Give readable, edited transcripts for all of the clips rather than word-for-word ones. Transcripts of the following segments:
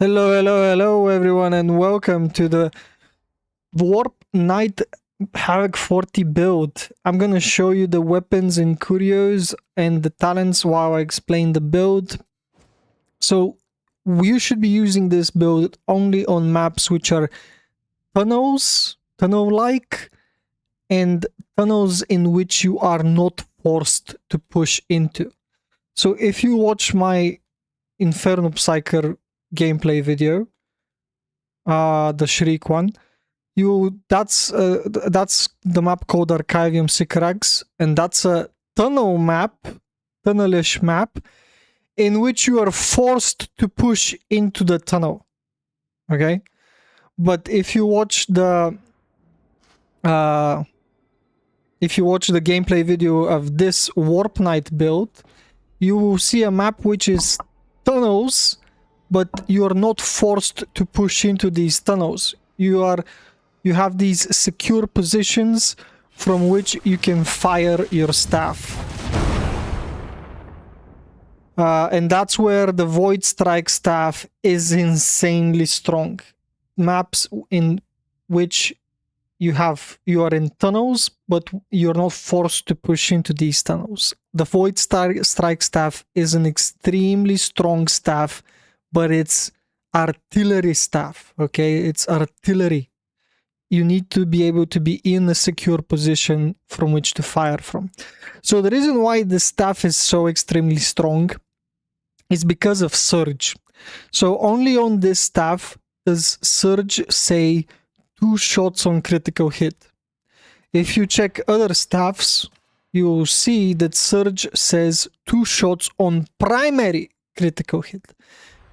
Hello everyone, and welcome to the Warp Knight Havoc 40 build. I'm gonna show you the weapons and curios and the talents while I explain the build. So you should be using this build only on maps which are tunnel-like, and tunnels in which you are not forced to push into. So if you watch my Inferno Psyker gameplay video, the Shriek one, that's the map called Archivium Kraks, and that's a tunnel map, tunnelish map, in which you are forced to push into the tunnel. Okay, but if you watch the gameplay video of this Warp Knight build, you will see a map which is tunnels, but you are not forced to push into these tunnels. You have these secure positions from which you can fire your staff. And that's where the Voidstrike staff is insanely strong. Maps in which you are in tunnels, but you're not forced to push into these tunnels. The Voidstrike staff is an extremely strong staff, but it's artillery staff, okay? It's artillery. You need to be able to be in a secure position from which to fire from. So the reason why the staff is so extremely strong is because of Surge. So only on this staff does Surge say 2 shots on critical hit. If you check other staffs, you will see that Surge says 2 shots on primary critical hit.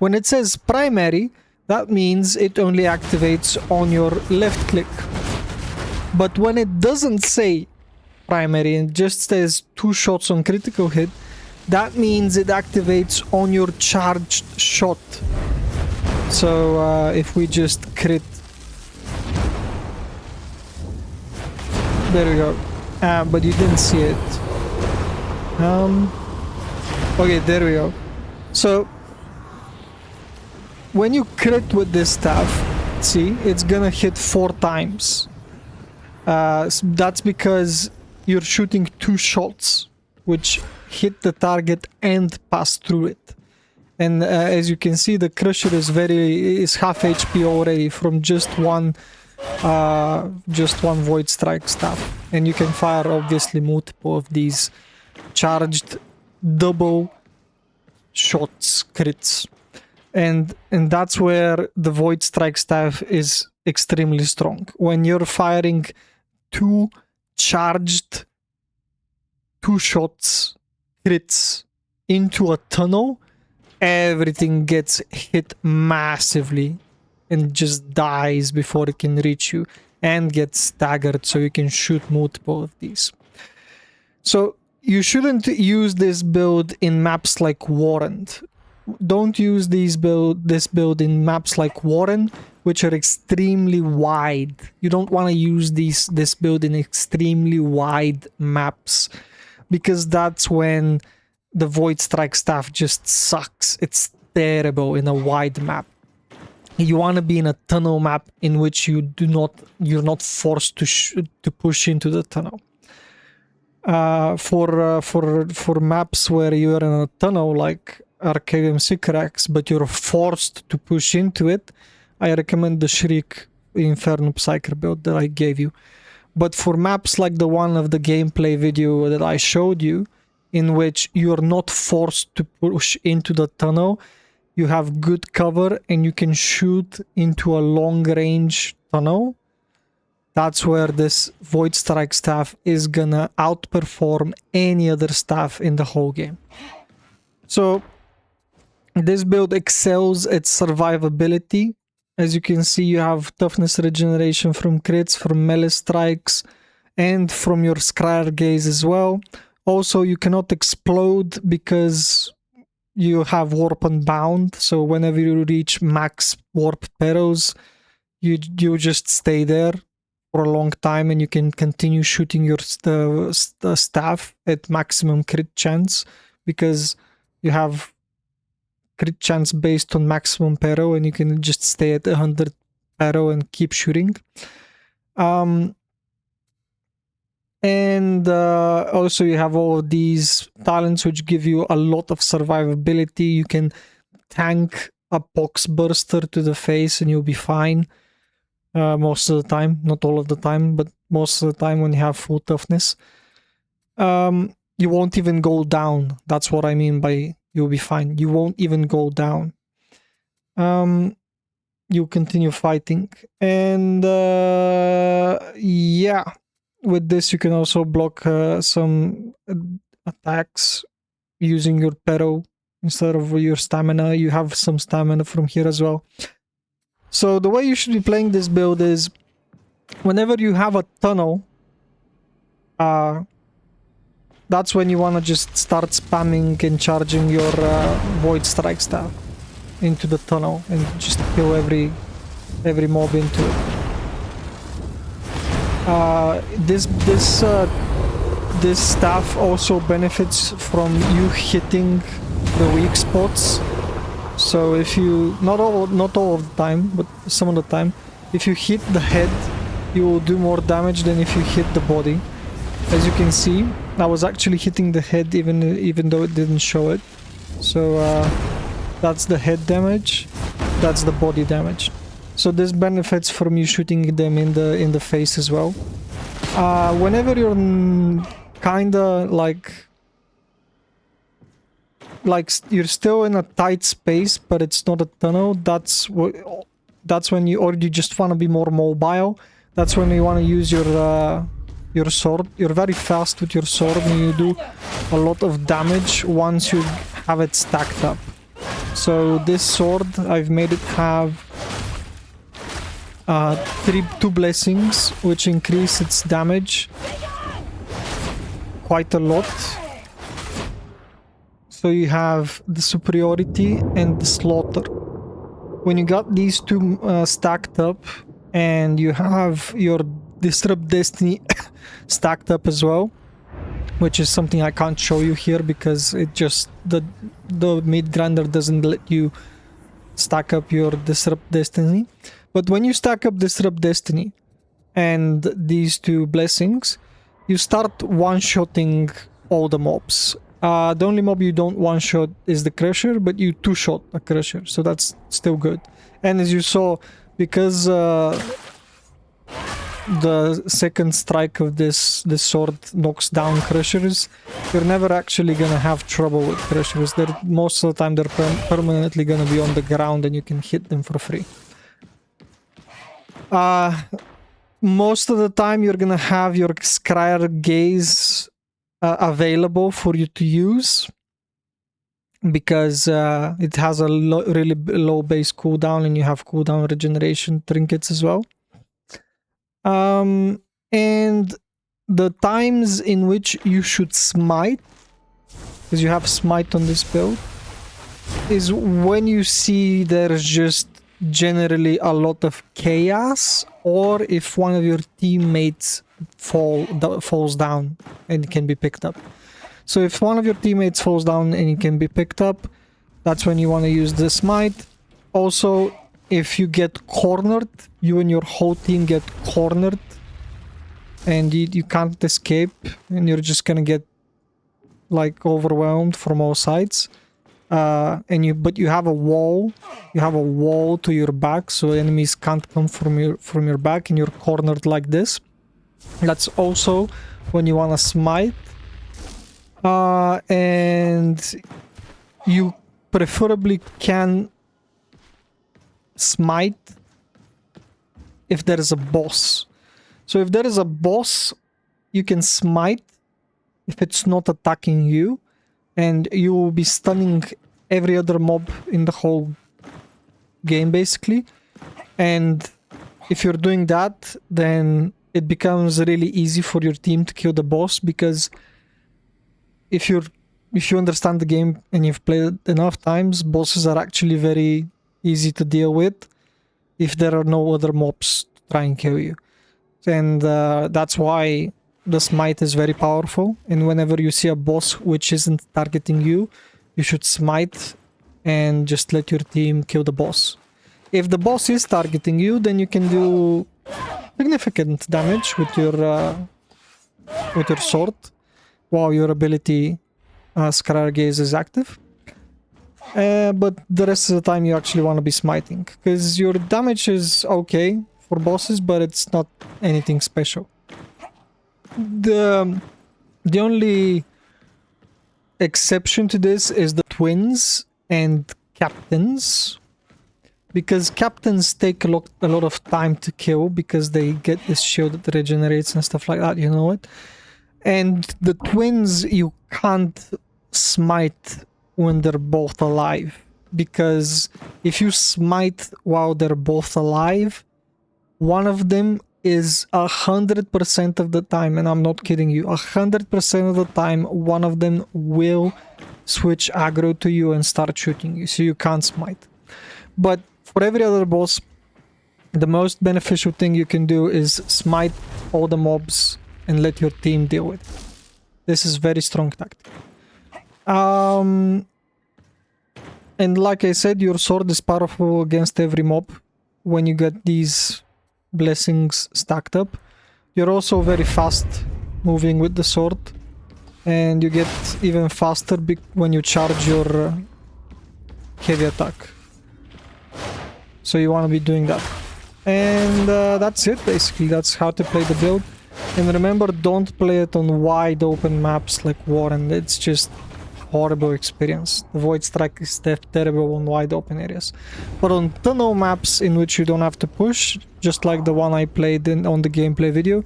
When it says primary, that means it only activates on your left click. But when it doesn't say primary and just says 2 shots on critical hit, that means it activates on your charged shot. So if we just crit, there we go. But you didn't see it. Okay, there we go. So when you crit with this staff, see, it's gonna hit 4 times. That's because you're shooting 2 shots, which hit the target and pass through it. And as you can see, the Crusher is half HP already from just one Voidstrike staff. And you can fire obviously multiple of these charged double shots, crits. And that's where the Voidstrike staff is extremely strong. When you're firing 2 charged 2 shots, crits into a tunnel, everything gets hit massively and just dies before it can reach you, and gets staggered so you can shoot multiple of these. So you shouldn't use this build in maps like Warrant. Don't use this build in maps like Warren, which are extremely wide. You don't want to use this build in extremely wide maps, because that's when the Voidstrike staff just sucks. It's terrible in a wide map. You want to be in a tunnel map in which you're not forced to push into the tunnel. For maps where you're in a tunnel like Archivium Kraks, but you're forced to push into it, I recommend the Shriek Inferno Psyker build that I gave you. But for maps like the one of the gameplay video that I showed you, in which you're not forced to push into the tunnel, you have good cover and you can shoot into a long range tunnel, that's where this Voidstrike staff is gonna outperform any other staff in the whole game. So this build excels at survivability. As you can see, you have toughness regeneration from crits, from melee strikes, and from your Scryer Gaze as well. Also, you cannot explode because you have Warp Unbound, so whenever you reach max Warp Perils, you just stay there for a long time and you can continue shooting your staff at maximum crit chance, because you have crit chance based on maximum peril, and you can just stay at 100 peril and keep shooting. And also you have all of these talents which give you a lot of survivability. You can tank a pox burster to the face and you'll be fine most of the time. Not all of the time, but most of the time when you have full toughness. You won't even go down. That's what I mean by you'll be fine. You won't even go down. You continue fighting. And yeah, with this you can also block some attacks using your peril instead of your stamina. You have some stamina from here as well. So the way you should be playing this build is whenever you have a tunnel, that's when you want to just start spamming and charging your Voidstrike staff into the tunnel and just kill every mob into it. This staff also benefits from you hitting the weak spots. So if you not all of the time, but some of the time, if you hit the head, you will do more damage than if you hit the body. As you can see, I was actually hitting the head even though it didn't show it. So that's the head damage, that's the body damage. So this benefits from you shooting them in the face as well. Whenever you're kinda like you're still in a tight space, but it's not a tunnel, that's when you just want to be more mobile. That's when you want to use your sword. You're very fast with your sword and you do a lot of damage once you have it stacked up. So this sword, I've made it have 2 blessings, which increase its damage quite a lot. So you have the superiority and the slaughter. When you got these 2 stacked up, and you have your disrupt destiny stacked up as well, which is something I can't show you here because it just the mid grinder doesn't let you stack up your disrupt destiny. But when you stack up disrupt destiny and these 2 blessings, you start one-shotting all the mobs. The only mob you don't one-shot is the crusher, but you 2-shot a crusher, so that's still good. And as you saw, because the second strike of this sword knocks down crushers, you're never actually gonna have trouble with crushers. Most of the time they're permanently gonna be on the ground and you can hit them for free. Most of the time you're gonna have your Scryer Gaze available for you to use, because it has a really low base cooldown and you have cooldown regeneration trinkets as well. And the times in which you should smite, because you have smite on this build, is when you see there's just generally a lot of chaos, or if one of your teammates falls down and can be picked up. So if one of your teammates falls down and it can be picked up, that's when you want to use the smite. Also, if you get cornered, you and your whole team get cornered and you can't escape and you're just gonna get like overwhelmed from all sides. But you have a wall to your back, so enemies can't come from your back and you're cornered like this. That's also when you want to smite. And you preferably can smite if there is a boss. So if there is a boss, you can smite if it's not attacking you, and you will be stunning every other mob in the whole game basically. And if you're doing that, then it becomes really easy for your team to kill the boss, because if you understand the game and you've played it enough times, bosses are actually very easy to deal with if there are no other mobs to try and kill you. And that's why the smite is very powerful. And whenever you see a boss which isn't targeting you, you should smite and just let your team kill the boss. If the boss is targeting you, then you can do significant damage with your sword while your ability Scryer Gaze is active. But the rest of the time you actually want to be smiting, because your damage is okay for bosses, but it's not anything special. The only exception to this is the twins and captains, because captains take a lot of time to kill because they get this shield that regenerates and stuff like that, you know it. And the twins you can't smite when they're both alive, because if you smite while they're both alive, one of them is 100% of the time, and I'm not kidding you, 100% of the time one of them will switch aggro to you and start shooting you, so you can't smite. But for every other boss, the most beneficial thing you can do is smite all the mobs and let your team deal with it. This is very strong tactic. And like I said, your sword is powerful against every mob when you get these blessings stacked up. You're also very fast moving with the sword, and you get even faster when you charge your heavy attack. So you want to be doing that. And that's it, basically. That's how to play the build. And remember, don't play it on wide open maps like Warhammer. It's just horrible experience. The Voidstrike is terrible on wide open areas. But on tunnel maps in which you don't have to push, just like the one I played on the gameplay video,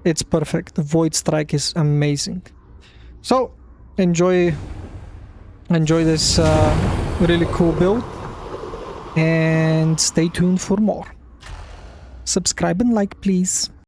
it's perfect. The Voidstrike is amazing. So, enjoy this really cool build, and stay tuned for more. Subscribe and like, please.